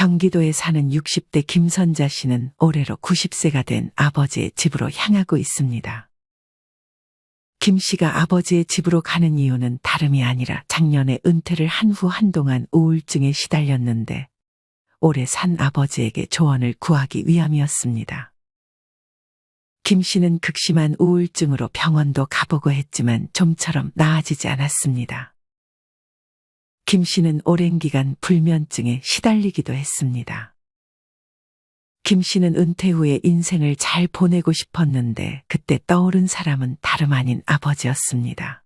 경기도에 사는 60대 김선자 씨는 올해로 90세가 된 아버지의 집으로 향하고 있습니다. 김 씨가 아버지의 집으로 가는 이유는 다름이 아니라 작년에 은퇴를 한 후 한동안 우울증에 시달렸는데 오래 산 아버지에게 조언을 구하기 위함이었습니다. 김 씨는 극심한 우울증으로 병원도 가보고 했지만 좀처럼 나아지지 않았습니다. 김 씨는 오랜 기간 불면증에 시달리기도 했습니다. 김 씨는 은퇴 후에 인생을 잘 보내고 싶었는데 그때 떠오른 사람은 다름 아닌 아버지였습니다.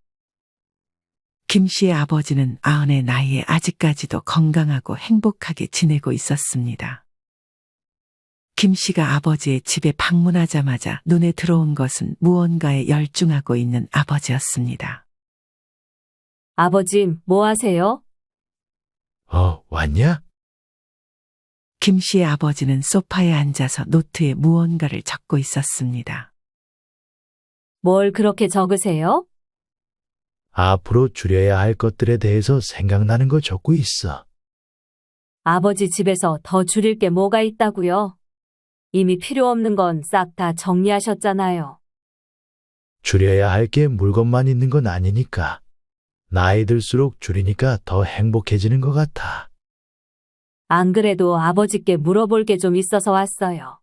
김 씨의 아버지는 90의 나이에 아직까지도 건강하고 행복하게 지내고 있었습니다. 김 씨가 아버지의 집에 방문하자마자 눈에 들어온 것은 무언가에 열중하고 있는 아버지였습니다. 아버지, 뭐 하세요? 왔냐? 김 씨의 아버지는 소파에 앉아서 노트에 무언가를 적고 있었습니다. 뭘 그렇게 적으세요? 앞으로 줄여야 할 것들에 대해서 생각나는 거 적고 있어. 아버지 집에서 더 줄일 게 뭐가 있다고요? 이미 필요 없는 건 싹 다 정리하셨잖아요. 줄여야 할 게 물건만 있는 건 아니니까. 나이 들수록 줄이니까 더 행복해지는 것 같아. 안 그래도 아버지께 물어볼 게 좀 있어서 왔어요.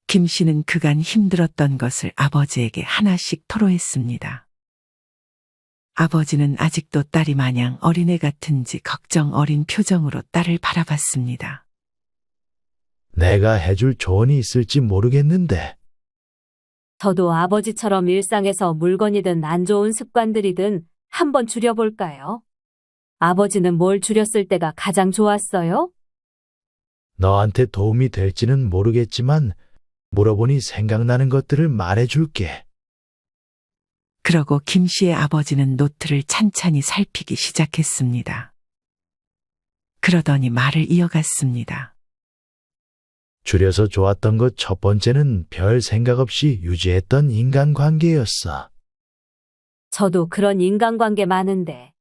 김 씨는 그간 힘들었던 것을 아버지에게 하나씩 토로했습니다. 아버지는 아직도 딸이 마냥 어린애 같은지 걱정 어린 표정으로 딸을 바라봤습니다. 내가 해줄 조언이 있을지 모르겠는데. 저도 아버지처럼 일상에서 물건이든 안 좋은 습관들이든 한번 줄여볼까요? 아버지는 뭘 줄였을 때가 가장 좋았어요? 너한테 도움이 될지는 모르겠지만 물어보니 생각나는 것들을 말해줄게. 그러고 김 씨의 아버지는 노트를 찬찬히 살피기 시작했습니다. 그러더니 말을 이어갔습니다. 줄여서 좋았던 것 첫 번째는 별 생각 없이 유지했던 인간관계였어. 저도 그런 인간관계 많은데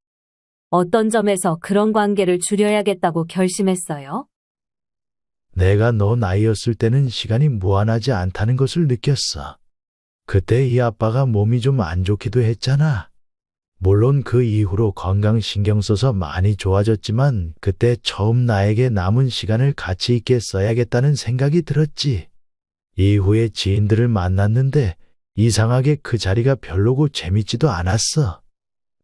어떤 점에서 그런 관계를 줄여야겠다고 결심했어요? 내가 너 나이였을 때는 시간이 무한하지 않다는 것을 느꼈어. 그때 이 아빠가 몸이 좀 안 좋기도 했잖아. 물론 그 이후로 건강 신경 써서 많이 좋아졌지만 그때 처음 나에게 남은 시간을 가치 있게 써야겠다는 생각이 들었지. 이후에 지인들을 만났는데 이상하게 그 자리가 별로고 재밌지도 않았어.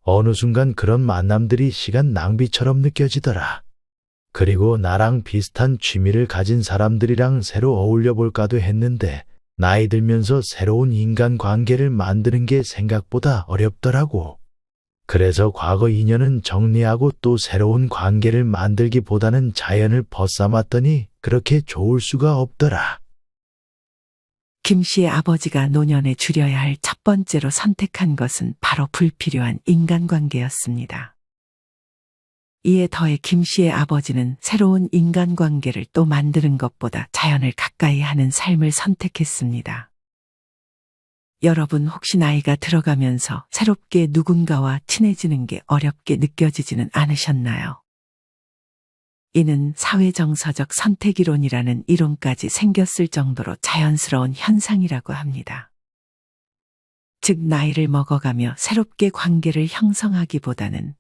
어느 순간 그런 만남들이 시간 낭비처럼 느껴지더라. 그리고 나랑 비슷한 취미를 가진 사람들이랑 새로 어울려 볼까도 했는데 나이 들면서 새로운 인간관계를 만드는 게 생각보다 어렵더라고. 그래서 과거 인연은 정리하고 또 새로운 관계를 만들기보다는 자연을 벗삼았더니 그렇게 좋을 수가 없더라. 김 씨의 아버지가 노년에 줄여야 할 첫 번째로 선택한 것은 바로 불필요한 인간관계였습니다. 이에 더해 김 씨의 아버지는 새로운 인간관계를 또 만드는 것보다 자연을 가까이 하는 삶을 선택했습니다. 여러분 혹시 나이가 들어가면서 새롭게 누군가와 친해지는 게 어렵게 느껴지지는 않으셨나요? 이는 사회정서적 선택이론이라는 이론까지 생겼을 정도로 자연스러운 현상이라고 합니다. 즉 나이를 먹어가며 새롭게 관계를 형성하기보다는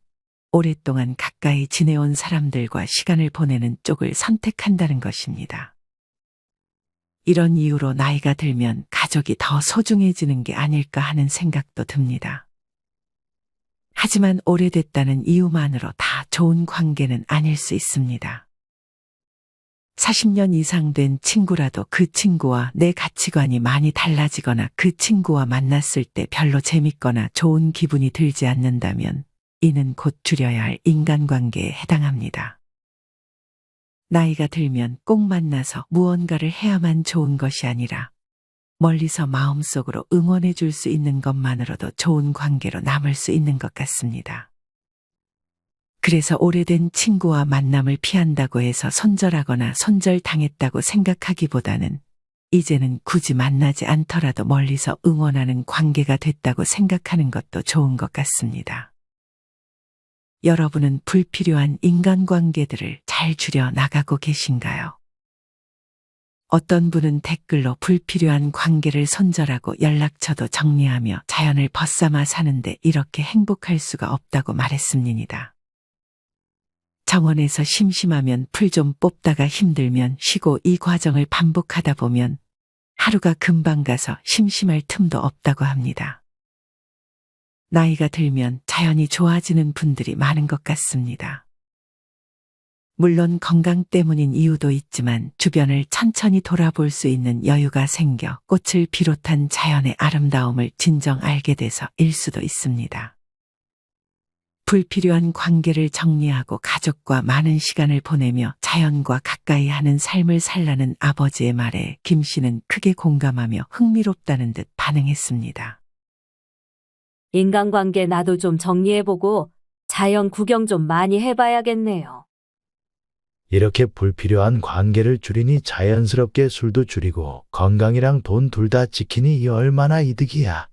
오랫동안 가까이 지내온 사람들과 시간을 보내는 쪽을 선택한다는 것입니다. 이런 이유로 나이가 들면 가족이 더 소중해지는 게 아닐까 하는 생각도 듭니다. 하지만 오래됐다는 이유만으로 다 좋은 관계는 아닐 수 있습니다. 40년 이상 된 친구라도 그 친구와 내 가치관이 많이 달라지거나 그 친구와 만났을 때 별로 재밌거나 좋은 기분이 들지 않는다면 이는 곧 줄여야 할 인간관계에 해당합니다. 나이가 들면 꼭 만나서 무언가를 해야만 좋은 것이 아니라 멀리서 마음속으로 응원해 줄 수 있는 것만으로도 좋은 관계로 남을 수 있는 것 같습니다. 그래서 오래된 친구와 만남을 피한다고 해서 손절하거나 손절당했다고 생각하기보다는 이제는 굳이 만나지 않더라도 멀리서 응원하는 관계가 됐다고 생각하는 것도 좋은 것 같습니다. 여러분은 불필요한 인간관계들을 잘 줄여 나가고 계신가요? 어떤 분은 댓글로 불필요한 관계를 손절하고 연락처도 정리하며 자연을 벗삼아 사는데 이렇게 행복할 수가 없다고 말했습니다. 정원에서 심심하면 풀 좀 뽑다가 힘들면 쉬고 이 과정을 반복하다 보면 하루가 금방 가서 심심할 틈도 없다고 합니다. 나이가 들면 자연이 좋아지는 분들이 많은 것 같습니다. 물론 건강 때문인 이유도 있지만 주변을 천천히 돌아볼 수 있는 여유가 생겨 꽃을 비롯한 자연의 아름다움을 진정 알게 돼서일 수도 있습니다. 불필요한 관계를 정리하고 가족과 많은 시간을 보내며 자연과 가까이 하는 삶을 살라는 아버지의 말에 김 씨는 크게 공감하며 흥미롭다는 듯 반응했습니다. 인간관계 나도 좀 정리해보고 자연 구경 좀 많이 해봐야겠네요. 이렇게 불필요한 관계를 줄이니 자연스럽게 술도 줄이고 건강이랑 돈 둘 다 지키니 이 얼마나 이득이야.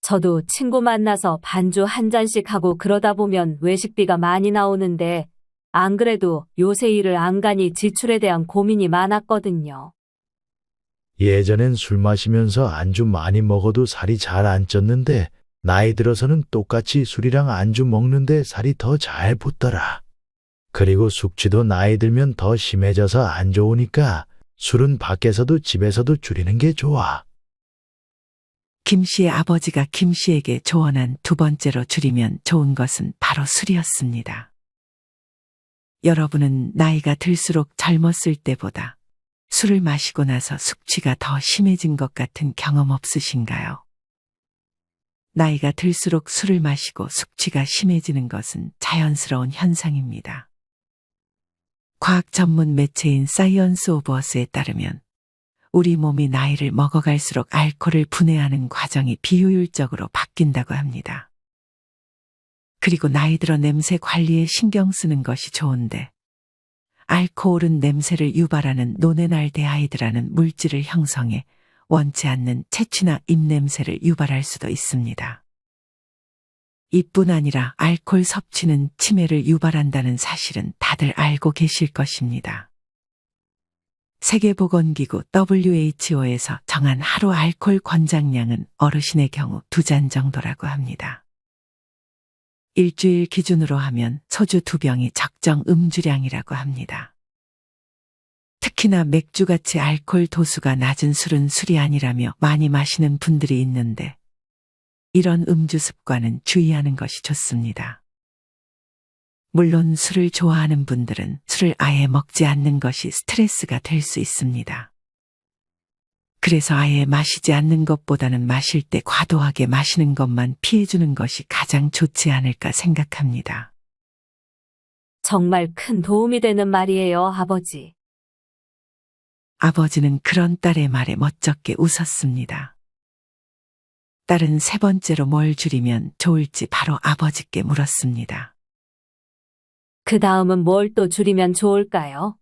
저도 친구 만나서 반주 한 잔씩 하고 그러다 보면 외식비가 많이 나오는데 안 그래도 요새 일을 안간히 지출에 대한 고민이 많았거든요. 예전엔 술 마시면서 안주 많이 먹어도 살이 잘 안 쪘는데 나이 들어서는 똑같이 술이랑 안주 먹는데 살이 더 잘 붙더라. 그리고 숙취도 나이 들면 더 심해져서 안 좋으니까 술은 밖에서도 집에서도 줄이는 게 좋아. 김 씨의 아버지가 김 씨에게 조언한 두 번째로 줄이면 좋은 것은 바로 술이었습니다. 여러분은 나이가 들수록 젊었을 때보다 술을 마시고 나서 숙취가 더 심해진 것 같은 경험 없으신가요? 나이가 들수록 술을 마시고 숙취가 심해지는 것은 자연스러운 현상입니다. 과학 전문 매체인 사이언스 오브 어스에 따르면 우리 몸이 나이를 먹어갈수록 알코올을 분해하는 과정이 비효율적으로 바뀐다고 합니다. 그리고 나이 들어 냄새 관리에 신경 쓰는 것이 좋은데 알코올은 냄새를 유발하는 노네날데하이드라는 물질을 형성해 원치 않는 체취나 입냄새를 유발할 수도 있습니다. 이뿐 아니라 알코올 섭취는 치매를 유발한다는 사실은 다들 알고 계실 것입니다. 세계보건기구 WHO에서 정한 하루 알코올 권장량은 어르신의 경우 2잔 정도라고 합니다. 일주일 기준으로 하면 소주 2병이 적정 음주량이라고 합니다. 특히나 맥주같이 알코올 도수가 낮은 술은 술이 아니라며 많이 마시는 분들이 있는데 이런 음주 습관은 주의하는 것이 좋습니다. 물론 술을 좋아하는 분들은 술을 아예 먹지 않는 것이 스트레스가 될 수 있습니다. 그래서 아예 마시지 않는 것보다는 마실 때 과도하게 마시는 것만 피해주는 것이 가장 좋지 않을까 생각합니다. 정말 큰 도움이 되는 말이에요, 아버지. 아버지는 그런 딸의 말에 멋쩍게 웃었습니다. 딸은 세 번째로 뭘 줄이면 좋을지 바로 아버지께 물었습니다. 그 다음은 뭘 또 줄이면 좋을까요?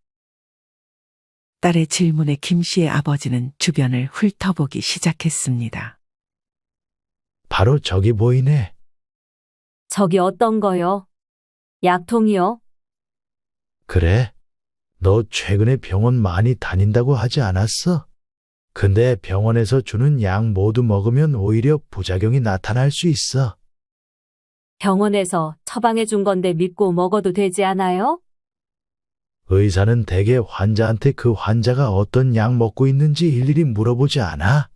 딸의 질문에 김 씨의 아버지는 주변을 훑어보기 시작했습니다. 바로 저기 보이네. 저기 어떤 거요? 약통이요? 그래? 너 최근에 병원 많이 다닌다고 하지 않았어? 근데 병원에서 주는 약 모두 먹으면 오히려 부작용이 나타날 수 있어. 병원에서 처방해 준 건데 믿고 먹어도 되지 않아요? 의사는 대개 환자한테 그 환자가 어떤 약 먹고 있는지 일일이 물어보지 않아.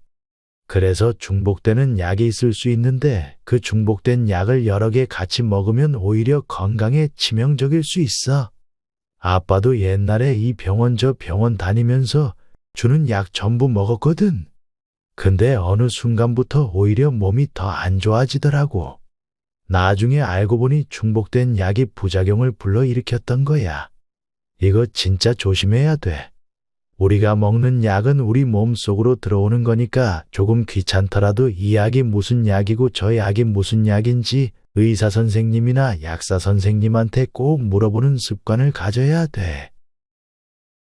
그래서 중복되는 약이 있을 수 있는데 그 중복된 약을 여러 개 같이 먹으면 오히려 건강에 치명적일 수 있어. 아빠도 옛날에 이 병원 저 병원 다니면서 주는 약 전부 먹었거든. 근데 어느 순간부터 오히려 몸이 더 안 좋아지더라고. 나중에 알고 보니 중복된 약이 부작용을 불러일으켰던 거야. 이거 진짜 조심해야 돼. 우리가 먹는 약은 우리 몸 속으로 들어오는 거니까 조금 귀찮더라도 이 약이 무슨 약이고 저 약이 무슨 약인지 의사 선생님이나 약사 선생님한테 꼭 물어보는 습관을 가져야 돼.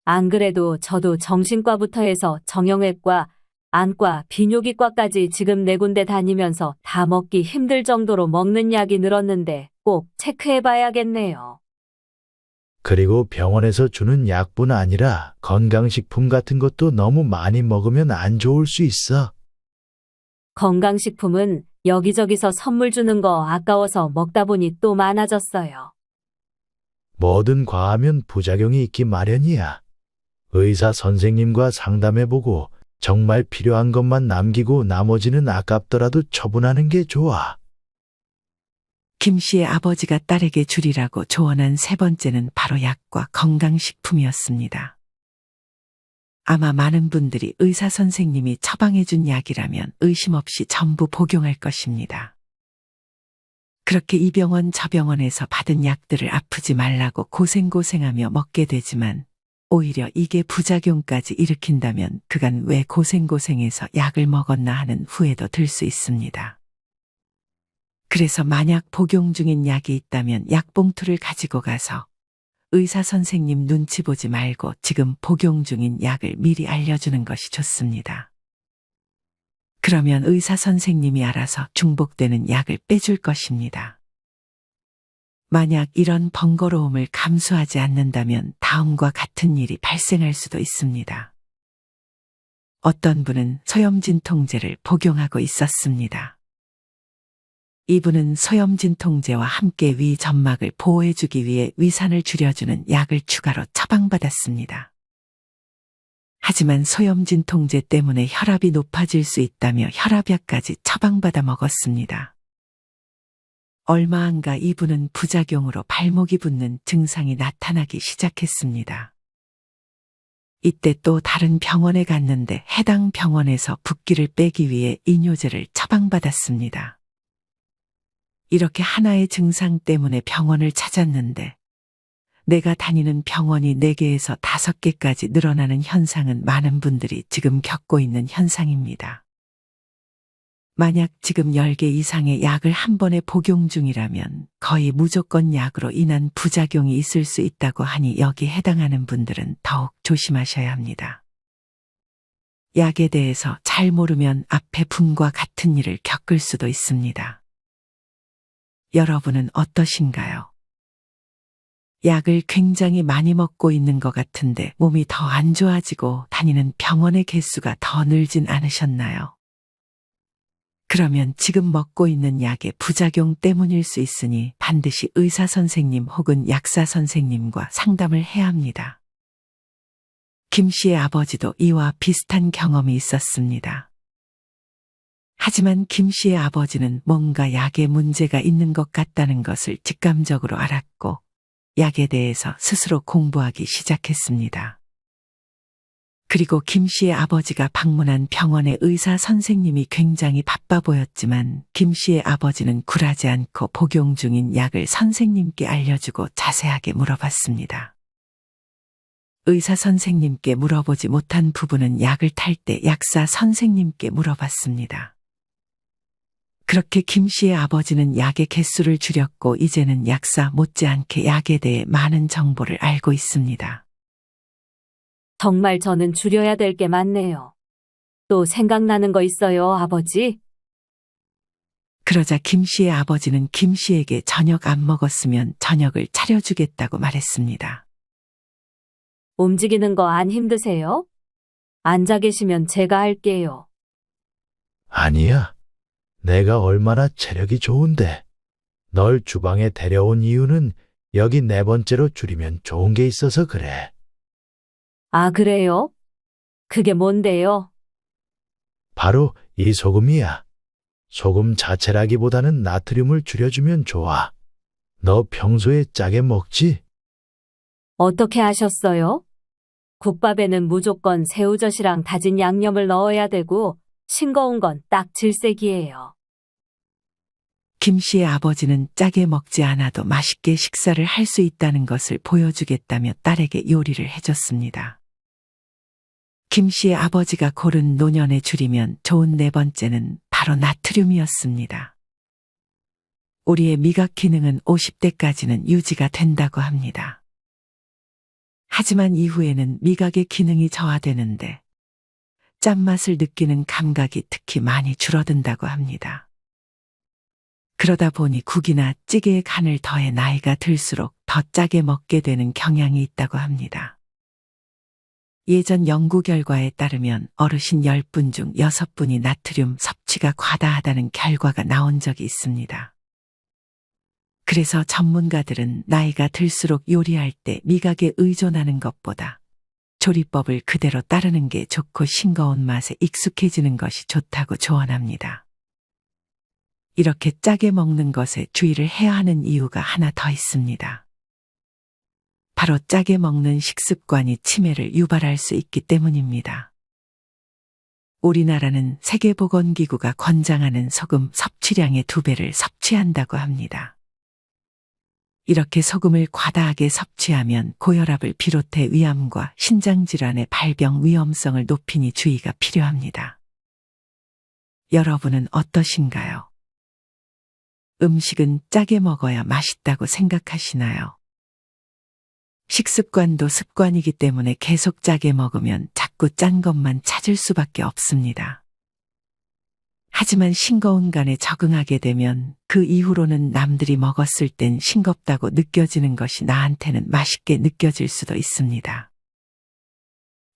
안 그래도 저도 정신과부터 해서 정형외과, 안과, 비뇨기과까지 지금 4군데 다니면서 다 먹기 힘들 정도로 먹는 약이 늘었는데 꼭 체크해 봐야겠네요. 그리고 병원에서 주는 약뿐 아니라 건강식품 같은 것도 너무 많이 먹으면 안 좋을 수 있어. 건강식품은 여기저기서 선물 주는 거 아까워서 먹다 보니 또 많아졌어요. 뭐든 과하면 부작용이 있기 마련이야. 의사 선생님과 상담해보고 정말 필요한 것만 남기고 나머지는 아깝더라도 처분하는 게 좋아. 김 씨의 아버지가 딸에게 주리라고 조언한 세 번째는 바로 약과 건강식품이었습니다. 아마 많은 분들이 의사 선생님이 처방해준 약이라면 의심 없이 전부 복용할 것입니다. 그렇게 이 병원 저 병원에서 받은 약들을 아프지 말라고 고생고생하며 먹게 되지만 오히려 이게 부작용까지 일으킨다면 그간 왜 고생고생해서 약을 먹었나 하는 후회도 들 수 있습니다. 그래서 만약 복용 중인 약이 있다면 약봉투를 가지고 가서 의사 선생님 눈치 보지 말고 지금 복용 중인 약을 미리 알려주는 것이 좋습니다. 그러면 의사 선생님이 알아서 중복되는 약을 빼줄 것입니다. 만약 이런 번거로움을 감수하지 않는다면 다음과 같은 일이 발생할 수도 있습니다. 어떤 분은 소염진통제를 복용하고 있었습니다. 이분은 소염진통제와 함께 위 점막을 보호해주기 위해 위산을 줄여주는 약을 추가로 처방받았습니다. 하지만 소염진통제 때문에 혈압이 높아질 수 있다며 혈압약까지 처방받아 먹었습니다. 얼마 안 가 이분은 부작용으로 발목이 붓는 증상이 나타나기 시작했습니다. 이때 또 다른 병원에 갔는데 해당 병원에서 붓기를 빼기 위해 이뇨제를 처방받았습니다. 이렇게 하나의 증상 때문에 병원을 찾았는데 내가 다니는 병원이 4개에서 5개까지 늘어나는 현상은 많은 분들이 지금 겪고 있는 현상입니다. 만약 지금 10개 이상의 약을 한 번에 복용 중이라면 거의 무조건 약으로 인한 부작용이 있을 수 있다고 하니 여기에 해당하는 분들은 더욱 조심하셔야 합니다. 약에 대해서 잘 모르면 앞에 분과 같은 일을 겪을 수도 있습니다. 여러분은 어떠신가요? 약을 굉장히 많이 먹고 있는 것 같은데 몸이 더 안 좋아지고 다니는 병원의 개수가 더 늘진 않으셨나요? 그러면 지금 먹고 있는 약의 부작용 때문일 수 있으니 반드시 의사 선생님 혹은 약사 선생님과 상담을 해야 합니다. 김 씨의 아버지도 이와 비슷한 경험이 있었습니다. 하지만 김 씨의 아버지는 뭔가 약에 문제가 있는 것 같다는 것을 직감적으로 알았고 약에 대해서 스스로 공부하기 시작했습니다. 그리고 김 씨의 아버지가 방문한 병원의 의사 선생님이 굉장히 바빠 보였지만 김 씨의 아버지는 굴하지 않고 복용 중인 약을 선생님께 알려주고 자세하게 물어봤습니다. 의사 선생님께 물어보지 못한 부분은 약을 탈 때 약사 선생님께 물어봤습니다. 그렇게 김 씨의 아버지는 약의 개수를 줄였고 이제는 약사 못지않게 약에 대해 많은 정보를 알고 있습니다. 정말 저는 줄여야 될 게 많네요. 또 생각나는 거 있어요, 아버지? 그러자 김 씨의 아버지는 김 씨에게 저녁 안 먹었으면 저녁을 차려주겠다고 말했습니다. 움직이는 거 안 힘드세요? 앉아 계시면 제가 할게요. 아니야. 내가 얼마나 체력이 좋은데. 널 주방에 데려온 이유는 여기 4번째로 줄이면 좋은 게 있어서 그래. 아, 그래요? 그게 뭔데요? 바로 이 소금이야. 소금 자체라기보다는 나트륨을 줄여주면 좋아. 너 평소에 짜게 먹지? 어떻게 하셨어요? 국밥에는 무조건 새우젓이랑 다진 양념을 넣어야 되고 싱거운 건 딱 질색이에요. 김 씨의 아버지는 짜게 먹지 않아도 맛있게 식사를 할 수 있다는 것을 보여주겠다며 딸에게 요리를 해줬습니다. 김 씨의 아버지가 고른 노년에 줄이면 좋은 4번째는 바로 나트륨이었습니다. 우리의 미각 기능은 50대까지는 유지가 된다고 합니다. 하지만 이후에는 미각의 기능이 저하되는데 짠맛을 느끼는 감각이 특히 많이 줄어든다고 합니다. 그러다 보니 국이나 찌개에 간을 더해 나이가 들수록 더 짜게 먹게 되는 경향이 있다고 합니다. 예전 연구 결과에 따르면 어르신 10분 중 6분이 나트륨 섭취가 과다하다는 결과가 나온 적이 있습니다. 그래서 전문가들은 나이가 들수록 요리할 때 미각에 의존하는 것보다 조리법을 그대로 따르는 게 좋고 싱거운 맛에 익숙해지는 것이 좋다고 조언합니다. 이렇게 짜게 먹는 것에 주의를 해야 하는 이유가 하나 더 있습니다. 바로 짜게 먹는 식습관이 치매를 유발할 수 있기 때문입니다. 우리나라는 세계보건기구가 권장하는 소금 섭취량의 2배를 섭취한다고 합니다. 이렇게 소금을 과다하게 섭취하면 고혈압을 비롯해 위암과 신장질환의 발병 위험성을 높이니 주의가 필요합니다. 여러분은 어떠신가요? 음식은 짜게 먹어야 맛있다고 생각하시나요? 식습관도 습관이기 때문에 계속 짜게 먹으면 자꾸 짠 것만 찾을 수밖에 없습니다. 하지만 싱거운 간에 적응하게 되면 그 이후로는 남들이 먹었을 땐 싱겁다고 느껴지는 것이 나한테는 맛있게 느껴질 수도 있습니다.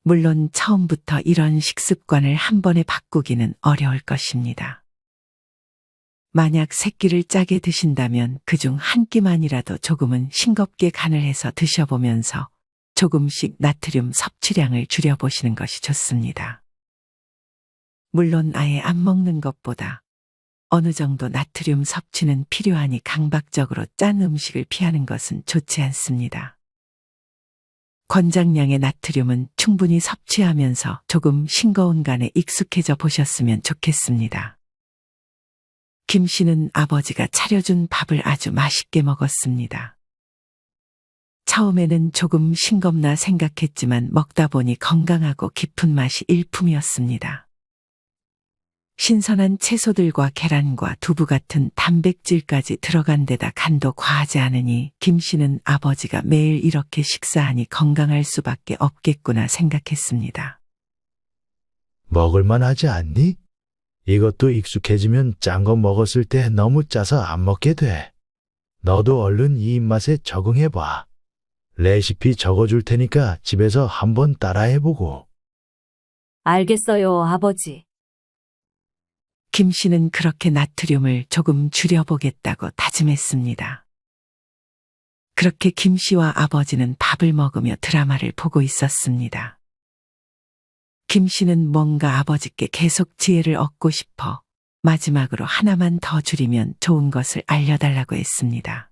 물론 처음부터 이런 식습관을 한 번에 바꾸기는 어려울 것입니다. 만약 3끼를 짜게 드신다면 그중 한 끼만이라도 조금은 싱겁게 간을 해서 드셔보면서 조금씩 나트륨 섭취량을 줄여보시는 것이 좋습니다. 물론 아예 안 먹는 것보다 어느 정도 나트륨 섭취는 필요하니 강박적으로 짠 음식을 피하는 것은 좋지 않습니다. 권장량의 나트륨은 충분히 섭취하면서 조금 싱거운 간에 익숙해져 보셨으면 좋겠습니다. 김 씨는 아버지가 차려준 밥을 아주 맛있게 먹었습니다. 처음에는 조금 싱겁나 생각했지만 먹다 보니 건강하고 깊은 맛이 일품이었습니다. 신선한 채소들과 계란과 두부 같은 단백질까지 들어간 데다 간도 과하지 않으니 김 씨는 아버지가 매일 이렇게 식사하니 건강할 수밖에 없겠구나 생각했습니다. 먹을만 하지 않니? 이것도 익숙해지면 짠 거 먹었을 때 너무 짜서 안 먹게 돼. 너도 얼른 이 입맛에 적응해봐. 레시피 적어줄 테니까 집에서 한번 따라해보고. 알겠어요, 아버지. 김 씨는 그렇게 나트륨을 조금 줄여보겠다고 다짐했습니다. 그렇게 김 씨와 아버지는 밥을 먹으며 드라마를 보고 있었습니다. 김 씨는 뭔가 아버지께 계속 지혜를 얻고 싶어 마지막으로 하나만 더 줄이면 좋은 것을 알려달라고 했습니다.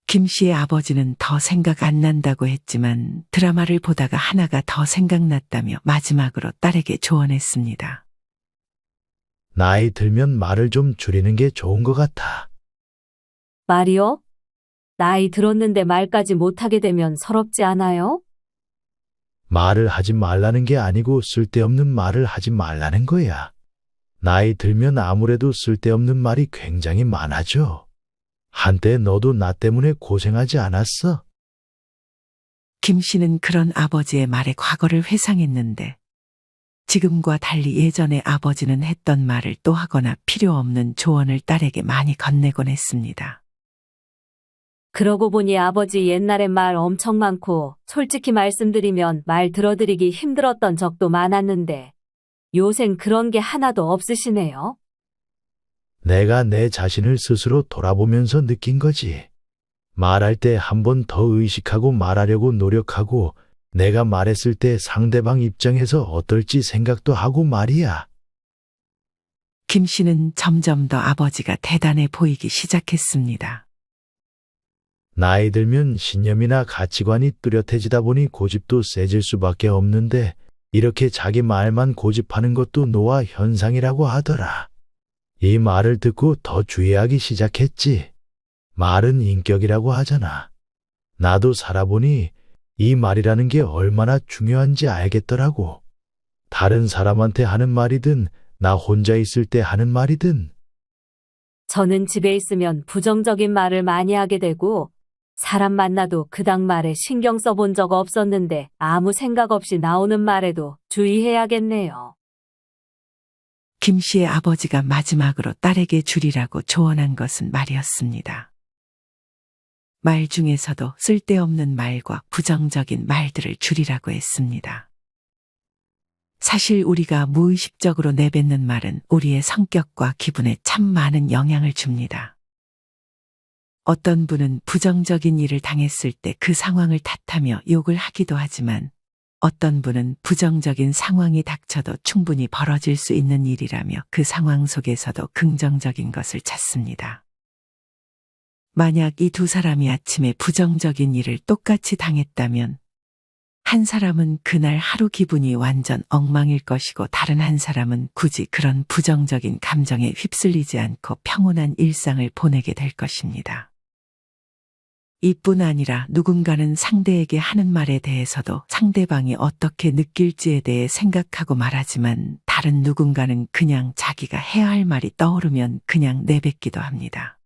김 씨의 아버지는 더 생각 안 난다고 했지만 드라마를 보다가 하나가 더 생각났다며 마지막으로 딸에게 조언했습니다. 나이 들면 말을 좀 줄이는 게 좋은 것 같아. 말이요? 나이 들었는데 말까지 못하게 되면 서럽지 않아요? 말을 하지 말라는 게 아니고 쓸데없는 말을 하지 말라는 거야. 나이 들면 아무래도 쓸데없는 말이 굉장히 많아져. 한때 너도 나 때문에 고생하지 않았어? 김 씨는 그런 아버지의 말에 과거를 회상했는데 지금과 달리 예전에 아버지는 했던 말을 또 하거나 필요 없는 조언을 딸에게 많이 건네곤 했습니다. 그러고 보니 아버지 옛날엔 말 엄청 많고 솔직히 말씀드리면 말 들어드리기 힘들었던 적도 많았는데 요샌 그런 게 하나도 없으시네요. 내가 내 자신을 스스로 돌아보면서 느낀 거지. 말할 때 한 번 더 의식하고 말하려고 노력하고 내가 말했을 때 상대방 입장에서 어떨지 생각도 하고 말이야. 김 씨는 점점 더 아버지가 대단해 보이기 시작했습니다. 나이 들면 신념이나 가치관이 뚜렷해지다 보니 고집도 세질 수밖에 없는데 이렇게 자기 말만 고집하는 것도 노화 현상이라고 하더라. 이 말을 듣고 더 주의하기 시작했지. 말은 인격이라고 하잖아. 나도 살아보니 이 말이라는 게 얼마나 중요한지 알겠더라고. 다른 사람한테 하는 말이든 나 혼자 있을 때 하는 말이든. 저는 집에 있으면 부정적인 말을 많이 하게 되고 사람 만나도 그닥 말에 신경 써본 적 없었는데 아무 생각 없이 나오는 말에도 주의해야겠네요. 김 씨의 아버지가 마지막으로 딸에게 주리라고 조언한 것은 말이었습니다. 말 중에서도 쓸데없는 말과 부정적인 말들을 줄이라고 했습니다. 사실 우리가 무의식적으로 내뱉는 말은 우리의 성격과 기분에 참 많은 영향을 줍니다. 어떤 분은 부정적인 일을 당했을 때 그 상황을 탓하며 욕을 하기도 하지만 어떤 분은 부정적인 상황이 닥쳐도 충분히 벌어질 수 있는 일이라며 그 상황 속에서도 긍정적인 것을 찾습니다. 만약 이 두 사람이 아침에 부정적인 일을 똑같이 당했다면 한 사람은 그날 하루 기분이 완전 엉망일 것이고 다른 한 사람은 굳이 그런 부정적인 감정에 휩쓸리지 않고 평온한 일상을 보내게 될 것입니다. 이뿐 아니라 누군가는 상대에게 하는 말에 대해서도 상대방이 어떻게 느낄지에 대해 생각하고 말하지만 다른 누군가는 그냥 자기가 해야 할 말이 떠오르면 그냥 내뱉기도 합니다.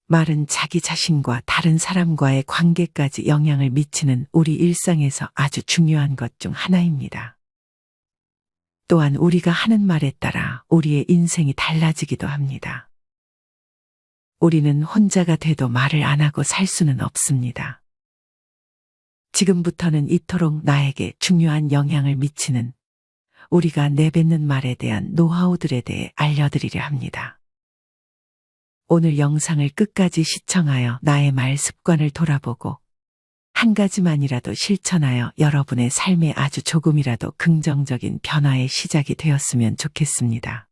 말은 자기 자신과 다른 사람과의 관계까지 영향을 미치는 우리 일상에서 아주 중요한 것 중 하나입니다. 또한 우리가 하는 말에 따라 우리의 인생이 달라지기도 합니다. 우리는 혼자가 돼도 말을 안 하고 살 수는 없습니다. 지금부터는 이토록 나에게 중요한 영향을 미치는 우리가 내뱉는 말에 대한 노하우들에 대해 알려드리려 합니다. 오늘 영상을 끝까지 시청하여 나의 말 습관을 돌아보고 한 가지만이라도 실천하여 여러분의 삶에 아주 조금이라도 긍정적인 변화의 시작이 되었으면 좋겠습니다.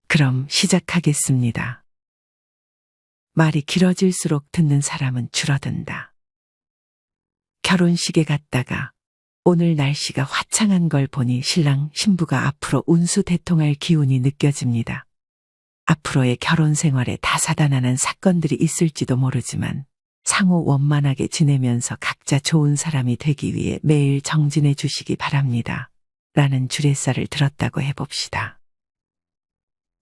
그럼 시작하겠습니다. 말이 길어질수록 듣는 사람은 줄어든다. 결혼식에 갔다가 오늘 날씨가 화창한 걸 보니 신랑 신부가 앞으로 운수대통할 기운이 느껴집니다. 앞으로의 결혼 생활에 다사다난한 사건들이 있을지도 모르지만 상호 원만하게 지내면서 각자 좋은 사람이 되기 위해 매일 정진해 주시기 바랍니다. 라는 주례사를 들었다고 해봅시다.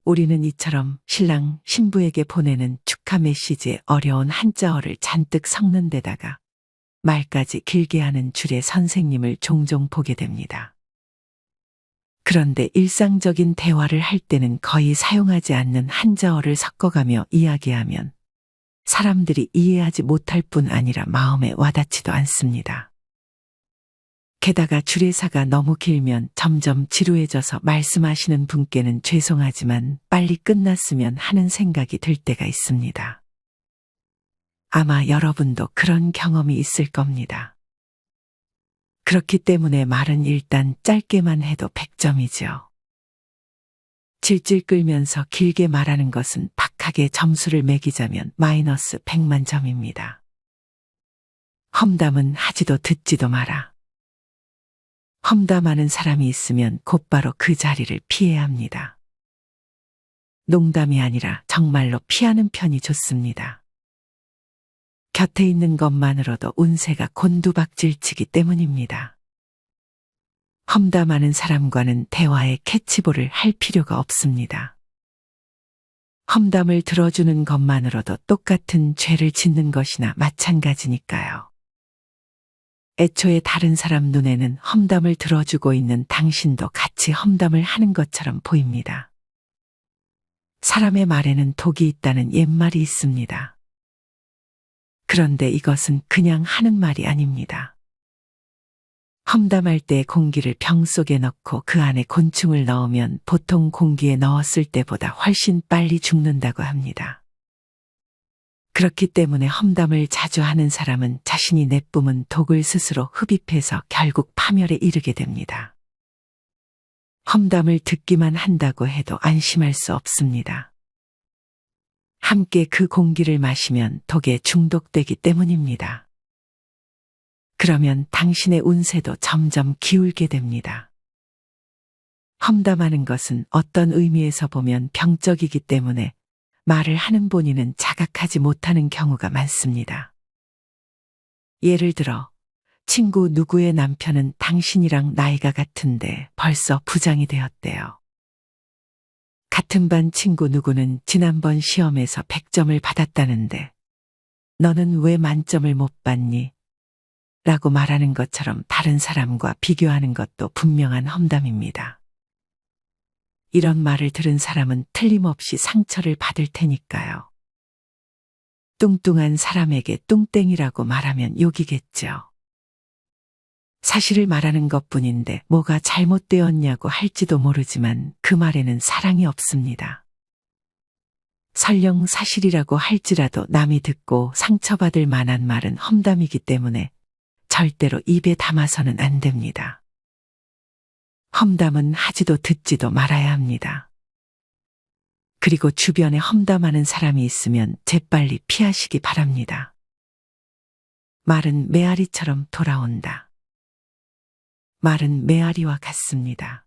우리는 이처럼 신랑 신부에게 보내는 축하 메시지에 어려운 한자어를 잔뜩 섞는 데다가 말까지 길게 하는 주례 선생님을 종종 보게 됩니다. 그런데 일상적인 대화를 할 때는 거의 사용하지 않는 한자어를 섞어가며 이야기하면 사람들이 이해하지 못할 뿐 아니라 마음에 와닿지도 않습니다. 게다가 주례사가 너무 길면 점점 지루해져서 말씀하시는 분께는 죄송하지만 빨리 끝났으면 하는 생각이 들 때가 있습니다. 아마 여러분도 그런 경험이 있을 겁니다. 그렇기 때문에 말은 일단 짧게만 해도 100점이죠. 질질 끌면서 길게 말하는 것은 박하게 점수를 매기자면 마이너스 100만 점입니다. 험담은 하지도 듣지도 마라. 험담하는 사람이 있으면 곧바로 그 자리를 피해야 합니다. 농담이 아니라 정말로 피하는 편이 좋습니다. 곁에 있는 것만으로도 운세가 곤두박질치기 때문입니다. 험담하는 사람과는 대화에 캐치볼을 할 필요가 없습니다. 험담을 들어주는 것만으로도 똑같은 죄를 짓는 것이나 마찬가지니까요. 애초에 다른 사람 눈에는 험담을 들어주고 있는 당신도 같이 험담을 하는 것처럼 보입니다. 사람의 말에는 독이 있다는 옛말이 있습니다. 그런데 이것은 그냥 하는 말이 아닙니다. 험담할 때 공기를 병 속에 넣고 그 안에 곤충을 넣으면 보통 공기에 넣었을 때보다 훨씬 빨리 죽는다고 합니다. 그렇기 때문에 험담을 자주 하는 사람은 자신이 내뿜은 독을 스스로 흡입해서 결국 파멸에 이르게 됩니다. 험담을 듣기만 한다고 해도 안심할 수 없습니다. 함께 그 공기를 마시면 독에 중독되기 때문입니다. 그러면 당신의 운세도 점점 기울게 됩니다. 험담하는 것은 어떤 의미에서 보면 병적이기 때문에 말을 하는 본인은 자각하지 못하는 경우가 많습니다. 예를 들어 친구 누구의 남편은 당신이랑 나이가 같은데 벌써 부장이 되었대요. 같은 반 친구 누구는 지난번 시험에서 100점을 받았다는데 너는 왜 만점을 못 받니? 라고 말하는 것처럼 다른 사람과 비교하는 것도 분명한 험담입니다. 이런 말을 들은 사람은 틀림없이 상처를 받을 테니까요. 뚱뚱한 사람에게 뚱땡이라고 말하면 욕이겠죠. 사실을 말하는 것뿐인데 뭐가 잘못되었냐고 할지도 모르지만 그 말에는 사랑이 없습니다. 설령 사실이라고 할지라도 남이 듣고 상처받을 만한 말은 험담이기 때문에 절대로 입에 담아서는 안 됩니다. 험담은 하지도 듣지도 말아야 합니다. 그리고 주변에 험담하는 사람이 있으면 재빨리 피하시기 바랍니다. 말은 메아리처럼 돌아온다. 말은 메아리와 같습니다.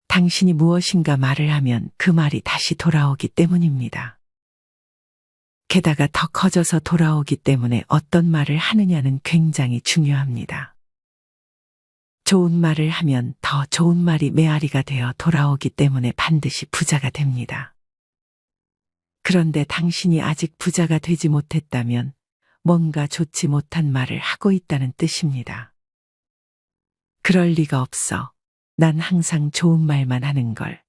당신이 무엇인가 말을 하면 그 말이 다시 돌아오기 때문입니다. 게다가 더 커져서 돌아오기 때문에 어떤 말을 하느냐는 굉장히 중요합니다. 좋은 말을 하면 더 좋은 말이 메아리가 되어 돌아오기 때문에 반드시 부자가 됩니다. 그런데 당신이 아직 부자가 되지 못했다면 뭔가 좋지 못한 말을 하고 있다는 뜻입니다. 그럴 리가 없어. 난 항상 좋은 말만 하는 걸.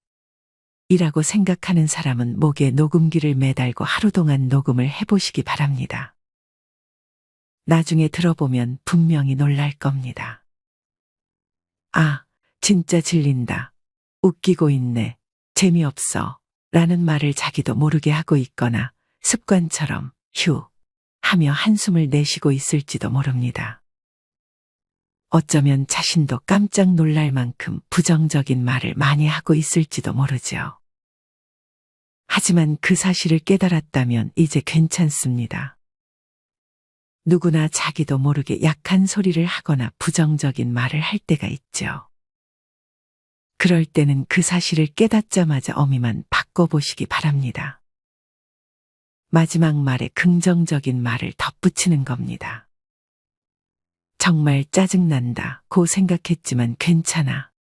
이라고 생각하는 사람은 목에 녹음기를 매달고 하루 동안 녹음을 해보시기 바랍니다. 나중에 들어보면 분명히 놀랄 겁니다. 아, 진짜 질린다. 웃기고 있네. 재미없어. 라는 말을 자기도 모르게 하고 있거나 습관처럼 휴 하며 한숨을 내쉬고 있을지도 모릅니다. 어쩌면 자신도 깜짝 놀랄 만큼 부정적인 말을 많이 하고 있을지도 모르죠. 하지만 그 사실을 깨달았다면 이제 괜찮습니다. 누구나 자기도 모르게 약한 소리를 하거나 부정적인 말을 할 때가 있죠. 그럴 때는 그 사실을 깨닫자마자 어미만 바꿔보시기 바랍니다. 마지막 말에 긍정적인 말을 덧붙이는 겁니다. 정말 짜증난다 고 생각했지만 괜찮아.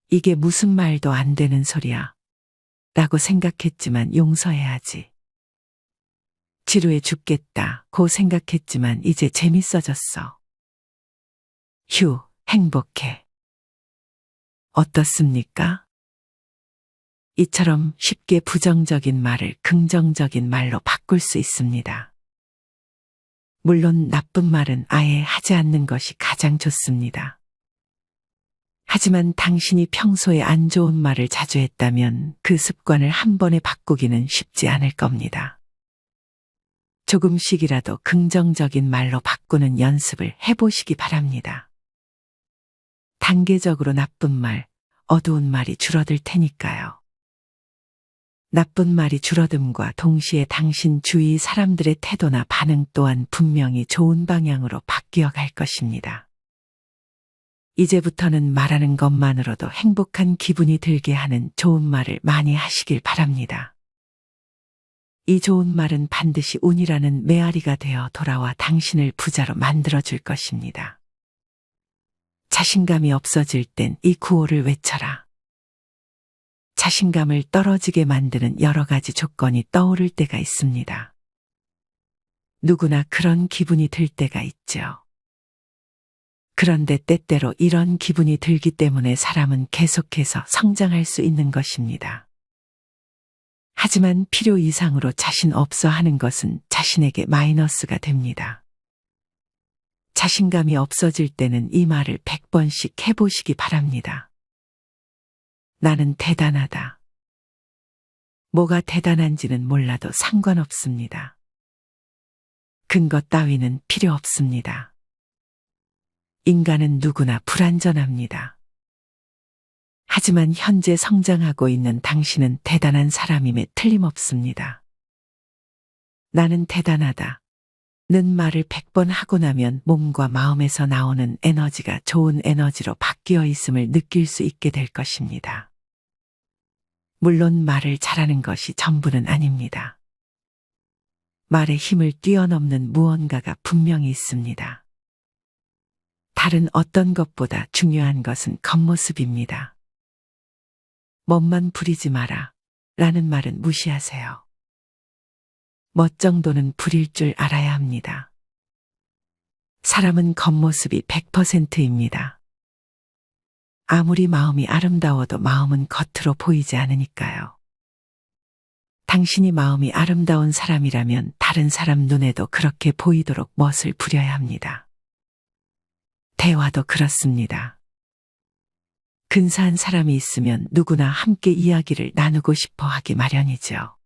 이게 무슨 말도 안 되는 소리야 라고 생각했지만 용서해야지. 지루해 죽겠다 고 생각했지만 이제 재밌어졌어. 휴, 행복해. 어떻습니까? 이처럼 쉽게 부정적인 말을 긍정적인 말로 바꿀 수 있습니다. 물론 나쁜 말은 아예 하지 않는 것이 가장 좋습니다. 하지만 당신이 평소에 안 좋은 말을 자주 했다면 그 습관을 한 번에 바꾸기는 쉽지 않을 겁니다. 조금씩이라도 긍정적인 말로 바꾸는 연습을 해보시기 바랍니다. 단계적으로 나쁜 말, 어두운 말이 줄어들 테니까요. 나쁜 말이 줄어듦과 동시에 당신 주위 사람들의 태도나 반응 또한 분명히 좋은 방향으로 바뀌어 갈 것입니다. 이제부터는 말하는 것만으로도 행복한 기분이 들게 하는 좋은 말을 많이 하시길 바랍니다. 이 좋은 말은 반드시 운이라는 메아리가 되어 돌아와 당신을 부자로 만들어줄 것입니다. 자신감이 없어질 땐 이 구호를 외쳐라. 자신감을 떨어지게 만드는 여러 가지 조건이 떠오를 때가 있습니다. 누구나 그런 기분이 들 때가 있죠. 그런데 때때로 이런 기분이 들기 때문에 사람은 계속해서 성장할 수 있는 것입니다. 하지만 필요 이상으로 자신 없어 하는 것은 자신에게 마이너스가 됩니다. 자신감이 없어질 때는 이 말을 100번씩 해보시기 바랍니다. 나는 대단하다. 뭐가 대단한지는 몰라도 상관없습니다. 근거 따위는 필요 없습니다. 인간은 누구나 불완전합니다. 하지만 현재 성장하고 있는 당신은 대단한 사람임에 틀림없습니다. 나는 대단하다. 는 말을 100번 하고 나면 몸과 마음에서 나오는 에너지가 좋은 에너지로 바뀌어 있음을 느낄 수 있게 될 것입니다. 물론 말을 잘하는 것이 전부는 아닙니다. 말의 힘을 뛰어넘는 무언가가 분명히 있습니다. 다른 어떤 것보다 중요한 것은 겉모습입니다. 멋만 부리지 마라 라는 말은 무시하세요. 멋 정도는 부릴 줄 알아야 합니다. 사람은 겉모습이 100%입니다. 아무리 마음이 아름다워도 마음은 겉으로 보이지 않으니까요. 당신이 마음이 아름다운 사람이라면 다른 사람 눈에도 그렇게 보이도록 멋을 부려야 합니다. 대화도 그렇습니다. 근사한 사람이 있으면 누구나 함께 이야기를 나누고 싶어 하기 마련이죠.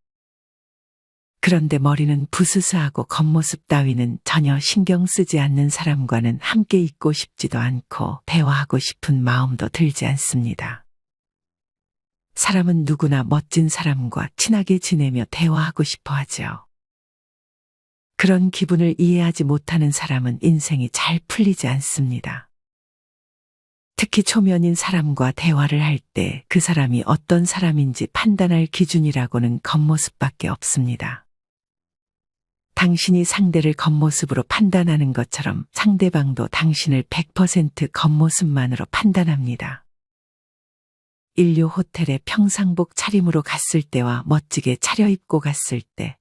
그런데 머리는 부스스하고 겉모습 따위는 전혀 신경 쓰지 않는 사람과는 함께 있고 싶지도 않고 대화하고 싶은 마음도 들지 않습니다. 사람은 누구나 멋진 사람과 친하게 지내며 대화하고 싶어 하죠. 그런 기분을 이해하지 못하는 사람은 인생이 잘 풀리지 않습니다. 특히 초면인 사람과 대화를 할 때 그 사람이 어떤 사람인지 판단할 기준이라고는 겉모습밖에 없습니다. 당신이 상대를 겉모습으로 판단하는 것처럼 상대방도 당신을 100% 겉모습만으로 판단합니다. 인류 호텔에 평상복 차림으로 갔을 때와 멋지게 차려입고 갔을 때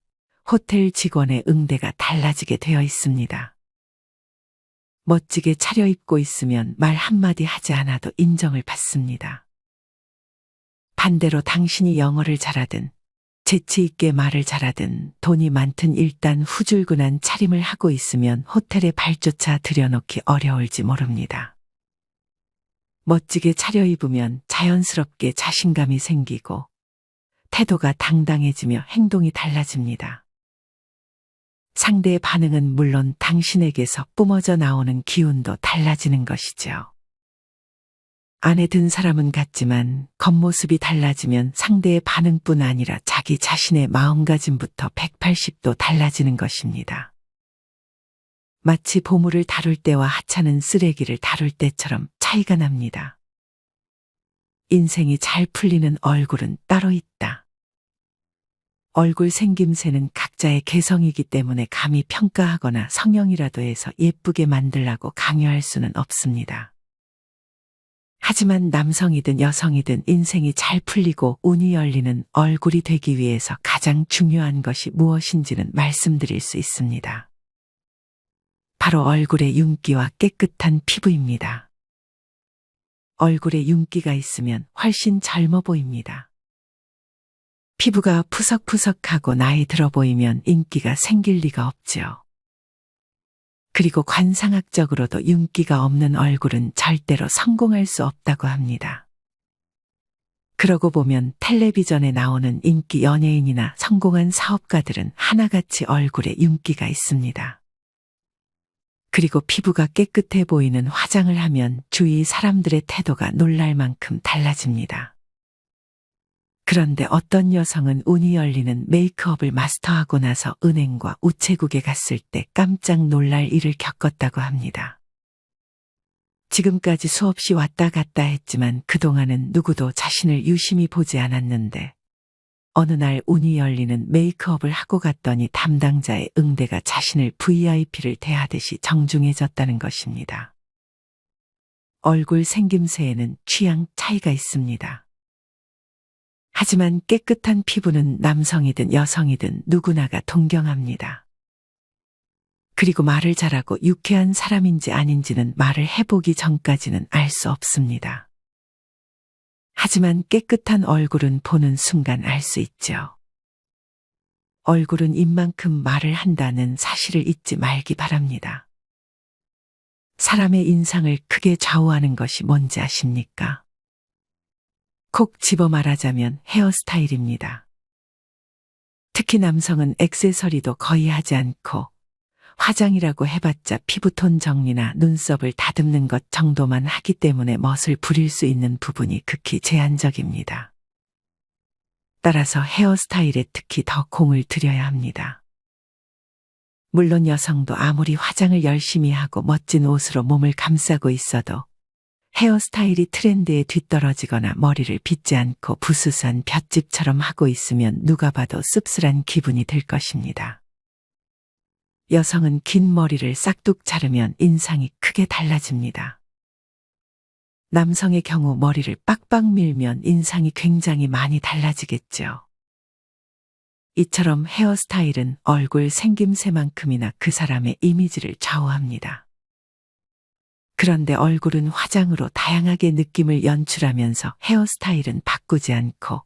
호텔 직원의 응대가 달라지게 되어 있습니다. 멋지게 차려입고 있으면 말 한마디 하지 않아도 인정을 받습니다. 반대로 당신이 영어를 잘하든 재치 있게 말을 잘하든 돈이 많든 일단 후줄근한 차림을 하고 있으면 호텔에 발조차 들여놓기 어려울지 모릅니다. 멋지게 차려입으면 자연스럽게 자신감이 생기고 태도가 당당해지며 행동이 달라집니다. 상대의 반응은 물론 당신에게서 뿜어져 나오는 기운도 달라지는 것이죠. 안에 든 사람은 같지만 겉모습이 달라지면 상대의 반응뿐 아니라 자기 자신의 마음가짐부터 180도 달라지는 것입니다. 마치 보물을 다룰 때와 하찮은 쓰레기를 다룰 때처럼 차이가 납니다. 인생이 잘 풀리는 얼굴은 따로 있다. 얼굴 생김새는 각자의 개성이기 때문에 감히 평가하거나 성형이라도 해서 예쁘게 만들라고 강요할 수는 없습니다. 하지만 남성이든 여성이든 인생이 잘 풀리고 운이 열리는 얼굴이 되기 위해서 가장 중요한 것이 무엇인지는 말씀드릴 수 있습니다. 바로 얼굴의 윤기와 깨끗한 피부입니다. 얼굴에 윤기가 있으면 훨씬 젊어 보입니다. 피부가 푸석푸석하고 나이 들어 보이면 인기가 생길 리가 없죠. 그리고 관상학적으로도 윤기가 없는 얼굴은 절대로 성공할 수 없다고 합니다. 그러고 보면 텔레비전에 나오는 인기 연예인이나 성공한 사업가들은 하나같이 얼굴에 윤기가 있습니다. 그리고 피부가 깨끗해 보이는 화장을 하면 주위 사람들의 태도가 놀랄 만큼 달라집니다. 그런데 어떤 여성은 운이 열리는 메이크업을 마스터하고 나서 은행과 우체국에 갔을 때 깜짝 놀랄 일을 겪었다고 합니다. 지금까지 수없이 왔다 갔다 했지만 그동안은 누구도 자신을 유심히 보지 않았는데 어느 날 운이 열리는 메이크업을 하고 갔더니 담당자의 응대가 자신을 VIP를 대하듯이 정중해졌다는 것입니다. 얼굴 생김새에는 취향 차이가 있습니다. 하지만 깨끗한 피부는 남성이든 여성이든 누구나가 동경합니다. 그리고 말을 잘하고 유쾌한 사람인지 아닌지는 말을 해보기 전까지는 알 수 없습니다. 하지만 깨끗한 얼굴은 보는 순간 알 수 있죠. 얼굴은 입만큼 말을 한다는 사실을 잊지 말기 바랍니다. 사람의 인상을 크게 좌우하는 것이 뭔지 아십니까? 콕 집어 말하자면 헤어스타일입니다. 특히 남성은 액세서리도 거의 하지 않고 화장이라고 해봤자 피부톤 정리나 눈썹을 다듬는 것 정도만 하기 때문에 멋을 부릴 수 있는 부분이 극히 제한적입니다. 따라서 헤어스타일에 특히 더 공을 들여야 합니다. 물론 여성도 아무리 화장을 열심히 하고 멋진 옷으로 몸을 감싸고 있어도 헤어스타일이 트렌드에 뒤떨어지거나 머리를 빗지 않고 부스스한 볏짚처럼 하고 있으면 누가 봐도 씁쓸한 기분이 들 것입니다. 여성은 긴 머리를 싹둑 자르면 인상이 크게 달라집니다. 남성의 경우 머리를 빡빡 밀면 인상이 굉장히 많이 달라지겠죠. 이처럼 헤어스타일은 얼굴 생김새만큼이나 그 사람의 이미지를 좌우합니다. 그런데 얼굴은 화장으로 다양하게 느낌을 연출하면서 헤어스타일은 바꾸지 않고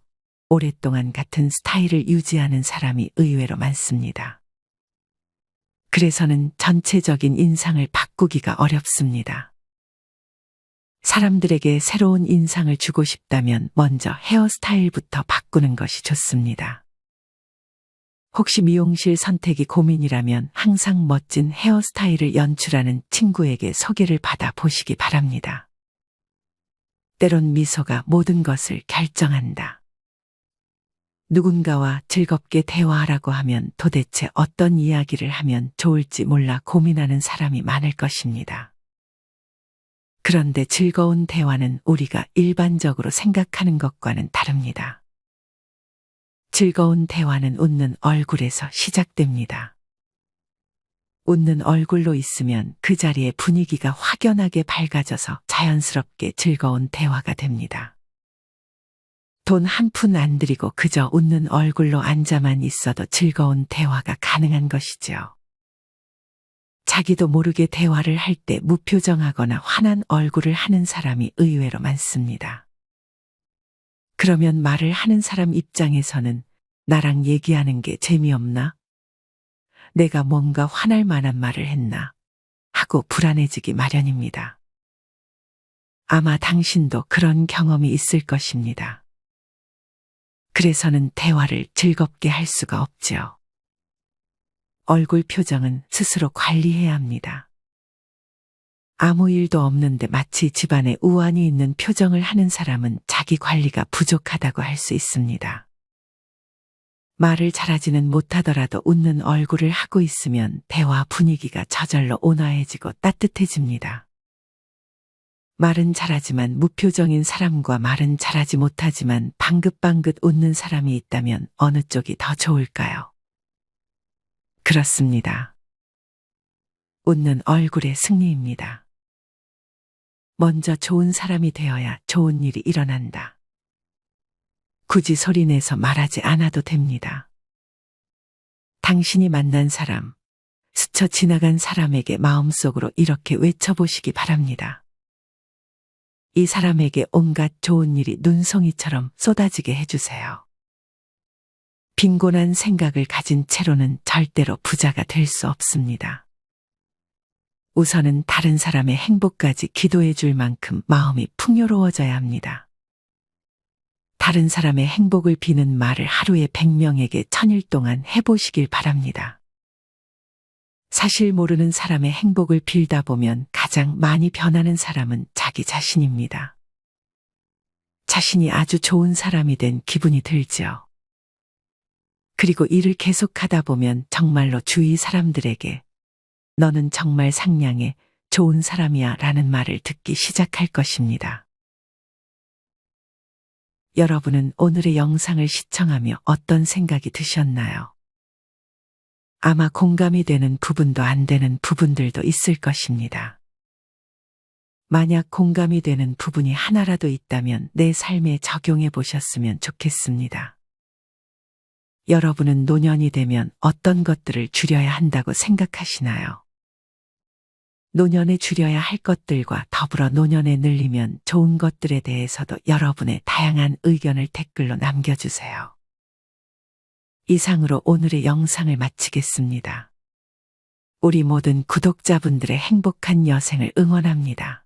오랫동안 같은 스타일을 유지하는 사람이 의외로 많습니다. 그래서는 전체적인 인상을 바꾸기가 어렵습니다. 사람들에게 새로운 인상을 주고 싶다면 먼저 헤어스타일부터 바꾸는 것이 좋습니다. 혹시 미용실 선택이 고민이라면 항상 멋진 헤어스타일을 연출하는 친구에게 소개를 받아 보시기 바랍니다. 때론 미소가 모든 것을 결정한다. 누군가와 즐겁게 대화하라고 하면 도대체 어떤 이야기를 하면 좋을지 몰라 고민하는 사람이 많을 것입니다. 그런데 즐거운 대화는 우리가 일반적으로 생각하는 것과는 다릅니다. 즐거운 대화는 웃는 얼굴에서 시작됩니다. 웃는 얼굴로 있으면 그 자리의 분위기가 확연하게 밝아져서 자연스럽게 즐거운 대화가 됩니다. 돈 한 푼 안 들이고 그저 웃는 얼굴로 앉아만 있어도 즐거운 대화가 가능한 것이죠. 자기도 모르게 대화를 할 때 무표정하거나 화난 얼굴을 하는 사람이 의외로 많습니다. 그러면 말을 하는 사람 입장에서는 나랑 얘기하는 게 재미없나? 내가 뭔가 화날 만한 말을 했나? 하고 불안해지기 마련입니다. 아마 당신도 그런 경험이 있을 것입니다. 그래서는 대화를 즐겁게 할 수가 없죠. 얼굴 표정은 스스로 관리해야 합니다. 아무 일도 없는데 마치 집안에 우환이 있는 표정을 하는 사람은 자기 관리가 부족하다고 할 수 있습니다. 말을 잘하지는 못하더라도 웃는 얼굴을 하고 있으면 대화 분위기가 저절로 온화해지고 따뜻해집니다. 말은 잘하지만 무표정인 사람과 말은 잘하지 못하지만 방긋방긋 웃는 사람이 있다면 어느 쪽이 더 좋을까요? 그렇습니다. 웃는 얼굴의 승리입니다. 먼저 좋은 사람이 되어야 좋은 일이 일어난다. 굳이 소리내서 말하지 않아도 됩니다. 당신이 만난 사람, 스쳐 지나간 사람에게 마음속으로 이렇게 외쳐보시기 바랍니다. 이 사람에게 온갖 좋은 일이 눈송이처럼 쏟아지게 해주세요. 빈곤한 생각을 가진 채로는 절대로 부자가 될 수 없습니다. 우선은 다른 사람의 행복까지 기도해 줄 만큼 마음이 풍요로워져야 합니다. 다른 사람의 행복을 비는 말을 하루에 100명에게 1000일 동안 해보시길 바랍니다. 사실 모르는 사람의 행복을 빌다 보면 가장 많이 변하는 사람은 자기 자신입니다. 자신이 아주 좋은 사람이 된 기분이 들죠. 그리고 일을 계속하다 보면 정말로 주위 사람들에게 너는 정말 상냥해, 좋은 사람이야 라는 말을 듣기 시작할 것입니다. 여러분은 오늘의 영상을 시청하며 어떤 생각이 드셨나요? 아마 공감이 되는 부분도 안 되는 부분들도 있을 것입니다. 만약 공감이 되는 부분이 하나라도 있다면 내 삶에 적용해 보셨으면 좋겠습니다. 여러분은 노년이 되면 어떤 것들을 줄여야 한다고 생각하시나요? 노년에 줄여야 할 것들과 더불어 노년에 늘리면 좋은 것들에 대해서도 여러분의 다양한 의견을 댓글로 남겨주세요. 이상으로 오늘의 영상을 마치겠습니다. 우리 모든 구독자분들의 행복한 여생을 응원합니다.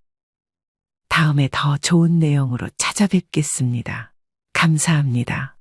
다음에 더 좋은 내용으로 찾아뵙겠습니다. 감사합니다.